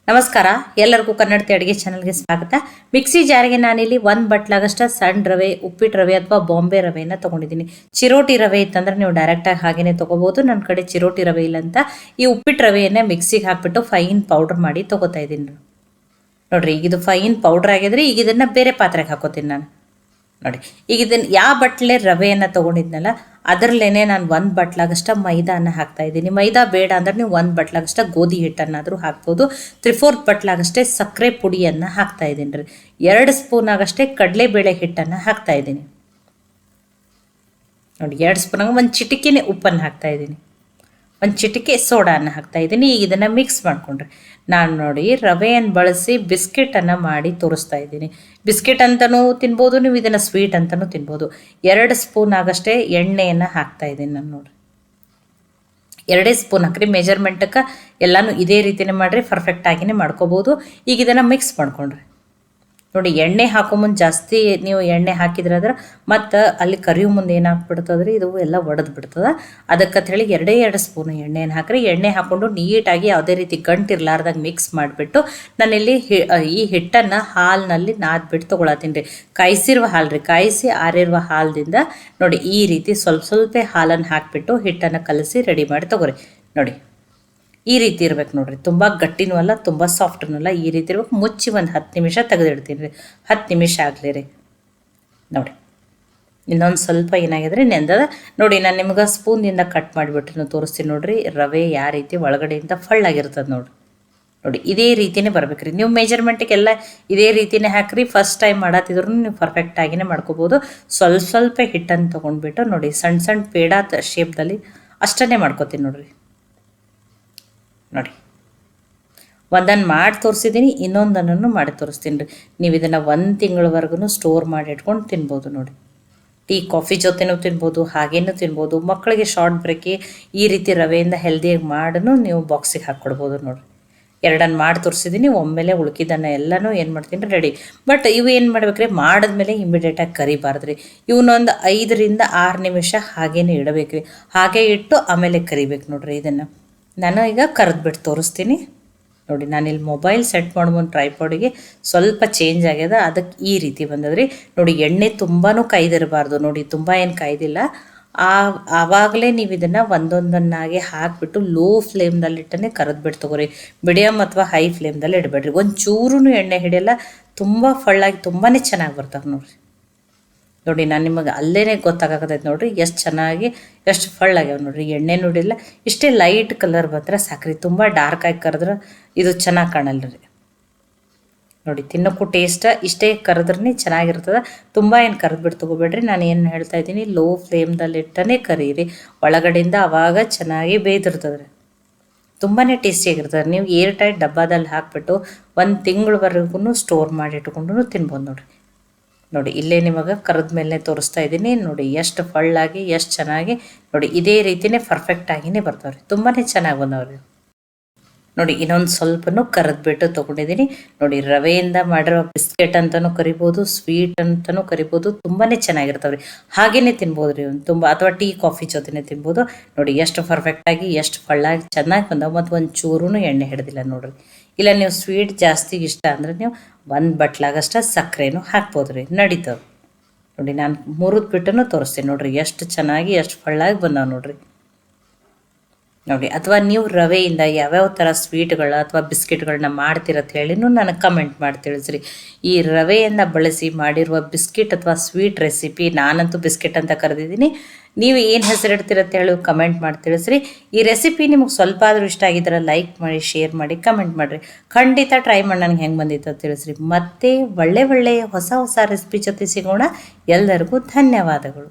ನಮಸ್ಕಾರ, ಎಲ್ಲರಿಗೂ ಕನ್ನಡತಿ ಅಡುಗೆ ಚಾನಲ್ಗೆ ಸ್ವಾಗತ. ಮಿಕ್ಸಿ ಜಾರಿಗೆ ನಾನಿಲ್ಲಿ 1 ಬಟ್ಲಾಗಷ್ಟ ಸಣ್ಣ ರವೆ, ಉಪ್ಪಿಟ್ಟು ರವೆ ಅಥವಾ ಬಾಂಬೆ ರವೆಯನ್ನು ತೊಗೊಂಡಿದ್ದೀನಿ. ಚಿರೋಟಿ ರವೆ ಇತ್ತಂದ್ರೆ ನೀವು ಡೈರೆಕ್ಟಾಗಿ ಹಾಗೇನೆ ತೊಗೋಬೋದು. ನನ್ನ ಕಡೆ ಚಿರೋಟಿ ರವೆ ಇಲ್ಲ ಅಂತ ಈ ಉಪ್ಪಿಟ್ಟು ರವೆಯನ್ನೇ ಮಿಕ್ಸಿಗೆ ಹಾಕ್ಬಿಟ್ಟು ಫೈನ್ ಪೌಡರ್ ಮಾಡಿ ತೊಗೋತಾ ಇದ್ದೀನಿ. ನೋಡಿರಿ, ಈಗ ಇದು ಫೈನ್ ಪೌಡರ್ ಆಗಿದ್ರೆ ಈಗ ಇದನ್ನು ಬೇರೆ ಪಾತ್ರೆಗೆ ಹಾಕೋತೀನಿ ನಾನು. ನೋಡಿ, ಈಗ ಇದನ್ನು ಯಾವ ಬಟ್ಲೆ ರವೆಯನ್ನು ತೊಗೊಂಡಿದ್ನಲ್ಲ ಅದರಲ್ಲೇನೆ ನಾನು 1 ಬಟ್ಲಾಗಷ್ಟ ಮೈದಾನ ಹಾಕ್ತಾ ಇದ್ದೀನಿ. ಮೈದಾ ಬೇಡ ಅಂದ್ರೆ ನೀವು 1 ಬಟ್ಲಾಗಷ್ಟ ಗೋಧಿ ಹಿಟ್ಟನ್ನಾದರೂ ಹಾಕ್ಬೋದು. 3/4 ಬಟ್ಲಾಗಷ್ಟೇ ಸಕ್ಕರೆ ಪುಡಿಯನ್ನು ಹಾಕ್ತಾ ಇದ್ದೀನಿ ರೀ. 2 ಸ್ಪೂನ್ ಆಗಷ್ಟೇ ಕಡಲೆಬೇಳೆ ಹಿಟ್ಟನ್ನು ಹಾಕ್ತಾ ಇದ್ದೀನಿ. ನೋಡಿ, 2 ಸ್ಪೂನಾಗ ಒಂದು ಚಿಟಿಕೆನೆ ಉಪ್ಪನ್ನು ಹಾಕ್ತಾ ಇದ್ದೀನಿ, ಒಂದು ಚಿಟಿಕೆ ಸೋಡಾನ ಹಾಕ್ತಾ ಇದ್ದೀನಿ. ಈಗ ಇದನ್ನು ಮಿಕ್ಸ್ ಮಾಡಿಕೊಂಡ್ರಿ. ನಾನು ನೋಡಿ ರವೆಯನ್ನು ಬಳಸಿ ಬಿಸ್ಕೆಟನ್ನು ಮಾಡಿ ತೋರಿಸ್ತಾ ಇದ್ದೀನಿ. ಬಿಸ್ಕೆಟ್ ಅಂತಲೂ ತಿನ್ಬೋದು, ನೀವು ಇದನ್ನು ಸ್ವೀಟ್ ಅಂತಲೂ ತಿನ್ಬೋದು. 2 ಸ್ಪೂನ್ ಆಗಷ್ಟೇ ಎಣ್ಣೆಯನ್ನು ಹಾಕ್ತಾ ಇದ್ದೀನಿ ನಾನು. ನೋಡಿ, 2 ಸ್ಪೂನ್ ಹಾಕ್ರಿ. ಮೆಜರ್ಮೆಂಟಕ್ಕೆ ಎಲ್ಲನೂ ಇದೇ ರೀತಿಯೇ ಮಾಡಿರಿ, ಪರ್ಫೆಕ್ಟಾಗಿಯೇ ಮಾಡ್ಕೋಬೋದು. ಈಗ ಇದನ್ನು ಮಿಕ್ಸ್ ಮಾಡ್ಕೊಂಡ್ರಿ. ನೋಡಿ, ಎಣ್ಣೆ ಹಾಕೊಂಬಂದು ಜಾಸ್ತಿ ನೀವು ಎಣ್ಣೆ ಹಾಕಿದ್ರಾದ್ರೆ ಮತ್ತು ಅಲ್ಲಿ ಕರಿಯೋ ಮುಂದೆ ಏನಾಗ್ಬಿಡ್ತದ್ರಿ, ಇದು ಎಲ್ಲ ಒಡೆದು ಬಿಡ್ತದೆ. ಅದಕ್ಕೆ ಹೇಳಿ 2 ಸ್ಪೂನ್ ಎಣ್ಣೆಯನ್ನು ಹಾಕ್ರಿ. ಎಣ್ಣೆ ಹಾಕ್ಕೊಂಡು ನೀಟಾಗಿ ಯಾವುದೇ ರೀತಿ ಗಂಟಿರ್ಲಾರ್ದಾಗ ಮಿಕ್ಸ್ ಮಾಡಿಬಿಟ್ಟು ನಾನಿಲ್ಲಿ ಈ ಹಿಟ್ಟನ್ನು ಹಾಲಿನಲ್ಲಿ ನಾದ್ಬಿಟ್ಟು ತೊಗೊಳತ್ತೀನಿ ರೀ. ಕಾಯಿಸಿರುವ ಹಾಲು ರೀ, ಕಾಯಿಸಿ ಆರಿರುವ ಹಾಲದಿಂದ ನೋಡಿ ಈ ರೀತಿ ಸ್ವಲ್ಪ ಹಾಲನ್ನು ಹಾಕಿಬಿಟ್ಟು ಹಿಟ್ಟನ್ನು ಕಲಸಿ ರೆಡಿ ಮಾಡಿ ತೊಗೊರಿ. ನೋಡಿ, ಈ ರೀತಿ ಇರ್ಬೇಕು ನೋಡ್ರಿ. ತುಂಬ ಗಟ್ಟಿನೂ ಅಲ್ಲ, ತುಂಬ ಸಾಫ್ಟ್ನೂ ಅಲ್ಲ, ಈ ರೀತಿ ಇರ್ಬೇಕು. ಮುಚ್ಚಿ ಒಂದು 10 ನಿಮಿಷ ತೆಗೆದಿಡ್ತೀನಿ ರೀ. 10 ನಿಮಿಷ ಆಗಲಿ ರೀ. ನೋಡಿ, ಇನ್ನೊಂದು ಸ್ವಲ್ಪ ಏನಾಗಿದ್ರೆ ನೆಂದದ. ನೋಡಿ, ನಾನು ನಿಮ್ಗೆ ಸ್ಪೂನಿಂದ ಕಟ್ ಮಾಡಿಬಿಟ್ಟು ತೋರಿಸ್ತೀನಿ ನೋಡ್ರಿ. ರವೆ ಯಾವ ರೀತಿ ಒಳಗಡೆಯಿಂದ ಫಳ್ಳಾಗಿರ್ತದೆ ನೋಡ್ರಿ. ನೋಡಿ, ಇದೇ ರೀತಿಯೇ ಬರ್ಬೇಕು ರೀ. ನೀವು ಮೆಜರ್ಮೆಂಟಿಗೆಲ್ಲ ಇದೇ ರೀತಿಯೇ ಹಾಕಿರಿ. ಫಸ್ಟ್ ಟೈಮ್ ಮಾಡತ್ತಿದ್ರು ನೀವು ಪರ್ಫೆಕ್ಟಾಗಿಯೇ ಮಾಡ್ಕೋಬೋದು. ಸ್ವಲ್ಪ ಹಿಟ್ಟನ್ನು ತೊಗೊಂಡ್ಬಿಟ್ಟು ನೋಡಿ ಸಣ್ಣ ಪೇಡ ಶೇಪ್ದಲ್ಲಿ ಅಷ್ಟನ್ನೇ ಮಾಡ್ಕೋತೀನಿ ನೋಡ್ರಿ. ನೋಡಿ, ಒಂದನ್ನು ಮಾಡಿ ತೋರಿಸಿದ್ದೀನಿ, ಇನ್ನೊಂದನ್ನು ಮಾಡಿ ತೋರಿಸ್ತೀನಿ ರೀ. ನೀವು ಇದನ್ನು 1 ತಿಂಗಳವರೆಗೂ ಸ್ಟೋರ್ ಮಾಡಿ ಇಟ್ಕೊಂಡು ತಿನ್ಬೋದು. ನೋಡಿ, ಟೀ ಕಾಫಿ ಜೊತೆನೂ ತಿನ್ಬೋದು, ಹಾಗೇನೂ ತಿನ್ಬೋದು. ಮಕ್ಕಳಿಗೆ ಶಾರ್ಟ್ ಬ್ರೇಕಿ ಈ ರೀತಿ ರವೆಯಿಂದ ಹೆಲ್ದಿಯಾಗಿ ಮಾಡೂ ನೀವು ಬಾಕ್ಸಿಗೆ ಹಾಕ್ಕೊಡ್ಬೋದು. ನೋಡಿ, 2 ಮಾಡಿ ತೋರಿಸಿದ್ದೀನಿ. ಒಮ್ಮೆಲೆ ಉಳ್ಕಿದ್ದನ್ನು ಎಲ್ಲನೂ ಏನು ಮಾಡ್ತೀನಿ ರೀ ರೆಡಿ. ಬಟ್ ಇವು ಏನು ಮಾಡ್ಬೇಕ್ರಿ, ಮಾಡಿದ್ಮೇಲೆ ಇಮಿಡಿಯೇಟಾಗಿ ಕರಿಬಾರ್ದು ರೀ. ಇವನ್ನೊಂದು 5 ರಿಂದ 6 ನಿಮಿಷ ಹಾಗೇನೆ ಇಡಬೇಕು ರೀ. ಹಾಗೆ ಇಟ್ಟು ಆಮೇಲೆ ಕರಿಬೇಕು ನೋಡ್ರಿ. ಇದನ್ನು ನಾನು ಈಗ ಕರೆದ್ಬಿಟ್ಟು ತೋರಿಸ್ತೀನಿ. ನೋಡಿ, ನಾನಿಲ್ಲಿ ಮೊಬೈಲ್ ಸೆಟ್ ಮಾಡ್ಬೋದು ಟ್ರೈಪಾಡಿಗೆ ಸ್ವಲ್ಪ ಚೇಂಜ್ ಆಗ್ಯದ, ಅದಕ್ಕೆ ಈ ರೀತಿ ಬಂದದ್ರಿ. ನೋಡಿ, ಎಣ್ಣೆ ತುಂಬಾ ಕಾಯ್ದಿರಬಾರ್ದು. ನೋಡಿ, ತುಂಬ ಏನು ಕಾಯ್ದಿಲ್ಲ. ಆವಾಗಲೇ ನೀವು ಇದನ್ನು ಒಂದೊಂದನ್ನಾಗೆ ಹಾಕಿಬಿಟ್ಟು ಲೋ ಫ್ಲೇಮ್ದಲ್ಲಿಟ್ಟನೆ ಕರೆದ್ಬಿಟ್ಟು ತೊಗೊರಿ. ಮೀಡಿಯಮ್ ಅಥವಾ ಹೈ ಫ್ಲೇಮ್ದಲ್ಲಿ ಇಡಬೇಡ್ರಿ. ಒಂದು ಚೂರೂ ಎಣ್ಣೆ ಹಿಡಿಯಲ್ಲ, ತುಂಬ ಫಳ್ಳಾಗಿ ತುಂಬಾ ಚೆನ್ನಾಗಿ ಬರ್ತಾವೆ ನೋಡಿರಿ. ನೋಡಿ, ನಾನು ನಿಮಗೆ ಅಲ್ಲೇ ಗೊತ್ತಾಗತ್ತೈತೆ ನೋಡಿರಿ ಎಷ್ಟು ಚೆನ್ನಾಗಿ ಎಷ್ಟು ಫಳ್ಳಾಗ್ಯಾವ ನೋಡಿರಿ. ಎಣ್ಣೆ ನೋಡಿಲ್ಲ, ಇಷ್ಟೇ ಲೈಟ್ ಕಲರ್ ಬಂದ್ರೆ ಸಾಕ್ರಿ. ತುಂಬ ಡಾರ್ಕ್ ಆಗಿ ಕರೆದ್ರೆ ಇದು ಚೆನ್ನಾಗಿ ಕಾಣಲ್ಲ ರೀ. ನೋಡಿ, ತಿನ್ನೋಕ್ಕೂ ಟೇಸ್ಟ್ ಇಷ್ಟೇ ಕರೆದ್ರೇ ಚೆನ್ನಾಗಿರ್ತದೆ. ತುಂಬ ಏನು ಕರೆದ್ಬಿಟ್ಟು ತೊಗೋಬೇಡ್ರಿ. ನಾನು ಏನು ಹೇಳ್ತಾ ಇದ್ದೀನಿ, ಲೋ ಫ್ಲೇಮ್ದಲ್ಲಿ ಇಟ್ಟನೇ ಕರೀರಿ. ಒಳಗಡೆಯಿಂದ ಆವಾಗ ಚೆನ್ನಾಗಿ ಬೇಯ್ದಿರ್ತದೆ ರೀ. ತುಂಬಾ ಟೇಸ್ಟಿಯಾಗಿರ್ತದೆ. ನೀವು ಏರ್ ಟೈಟ್ ಡಬ್ಬದಲ್ಲಿ ಹಾಕಿಬಿಟ್ಟು 1 ತಿಂಗಳವರೆಗೂ ಸ್ಟೋರ್ ಮಾಡಿ ಇಟ್ಕೊಂಡು ತಿನ್ಬೋದು ನೋಡಿರಿ. ನೋಡಿ, ಇಲ್ಲೇ ನಿಮಗೆ ಕರೆದ ಮೇಲೆ ತೋರಿಸ್ತಾ ಇದ್ದೀನಿ. ನೋಡಿ, ಎಷ್ಟು ಫಳ್ಳಾಗಿ ಎಷ್ಟು ಚೆನ್ನಾಗಿ ನೋಡಿ ಇದೇ ರೀತಿಯೇ ಪರ್ಫೆಕ್ಟಾಗಿಯೇ ಬರ್ತಾವೆ ರೀ. ತುಂಬಾ ಚೆನ್ನಾಗಿ ಬಂದವ್ರಿ. ನೋಡಿ, ಇನ್ನೊಂದು ಸ್ವಲ್ಪನೂ ಕರೆದ್ಬಿಟ್ಟು ತೊಗೊಂಡಿದ್ದೀನಿ. ನೋಡಿ, ರವೆಯಿಂದ ಮಾಡಿರೋ ಬಿಸ್ಕೆಟ್ ಅಂತಲೂ ಕರಿಬೋದು, ಸ್ವೀಟ್ ಅಂತಲೂ ಕರಿಬೋದು. ತುಂಬಾ ಚೆನ್ನಾಗಿರ್ತಾವೆ ರೀ. ಹಾಗೇ ತಿನ್ಬೋದು ರೀ. ತುಂಬ ಅಥವಾ ಟೀ ಕಾಫಿ ಜೊತೆನೇ ತಿನ್ಬೋದು. ನೋಡಿ, ಎಷ್ಟು ಪರ್ಫೆಕ್ಟಾಗಿ ಎಷ್ಟು ಫಳ್ಳಾಗಿ ಚೆನ್ನಾಗಿ ಬಂದವು. ಮತ್ತು ಒಂದು ಚೂರೂ ಎಣ್ಣೆ ಹಿಡಿದಿಲ್ಲ ನೋಡಿರಿ. ಇಲ್ಲ ನೀವು ಸ್ವೀಟ್ ಜಾಸ್ತಿ ಇಷ್ಟ ಅಂದರೆ ನೀವು 1 ಬಟ್ಲಾಗಷ್ಟ ಸಕ್ಕರೆನೂ ಹಾಕ್ಬೋದು ರೀ, ನಡೀತವೆ. ನೋಡಿ, ನಾನು ಮುರಿದ್ಬಿಟ್ಟು ತೋರಿಸ್ತೀನಿ ನೋಡಿರಿ. ಎಷ್ಟು ಚೆನ್ನಾಗಿ ಎಷ್ಟು ಫಳ್ಳಾಗಿ ಬಂದವು ನೋಡಿರಿ. ನೋಡಿ, ಅಥವಾ ನೀವು ರವೆಯಿಂದ ಯಾವ್ಯಾವ ಥರ ಸ್ವೀಟ್ಗಳು ಅಥವಾ ಬಿಸ್ಕೆಟ್ಗಳನ್ನ ಮಾಡ್ತೀರತ್ತ ಹೇಳಿನೂ ನನಗೆ ಕಮೆಂಟ್ ಮಾಡಿ ತಿಳಿಸ್ರಿ. ಈ ರವೆಯನ್ನು ಬಳಸಿ ಮಾಡಿರುವ ಬಿಸ್ಕೆಟ್ ಅಥವಾ ಸ್ವೀಟ್ ರೆಸಿಪಿ, ನಾನಂತೂ ಬಿಸ್ಕೆಟ್ ಅಂತ ಕರೆದಿದ್ದೀನಿ. ನೀವು ಏನು ಹೆಸರಿಡ್ತೀರತ್ತ ಹೇಳಿ ಕಮೆಂಟ್ ಮಾಡಿ ತಿಳಿಸ್ರಿ. ಈ ರೆಸಿಪಿ ನಿಮಗೆ ಸ್ವಲ್ಪ ಆದರೂ ಇಷ್ಟ ಆಗಿದ್ರೆ ಲೈಕ್ ಮಾಡಿ, ಶೇರ್ ಮಾಡಿ, ಕಮೆಂಟ್ ಮಾಡಿರಿ. ಖಂಡಿತ ಟ್ರೈ ಮಾಡಿ ನನಗೆ ಹೆಂಗೆ ಬಂದಿತ್ತು ಅಂತ ತಿಳಿಸ್ರಿ. ಮತ್ತೆ ಒಳ್ಳೆಯ ಹೊಸ ರೆಸಿಪಿ ಜೊತೆ ಸಿಗೋಣ. ಎಲ್ಲರಿಗೂ ಧನ್ಯವಾದಗಳು.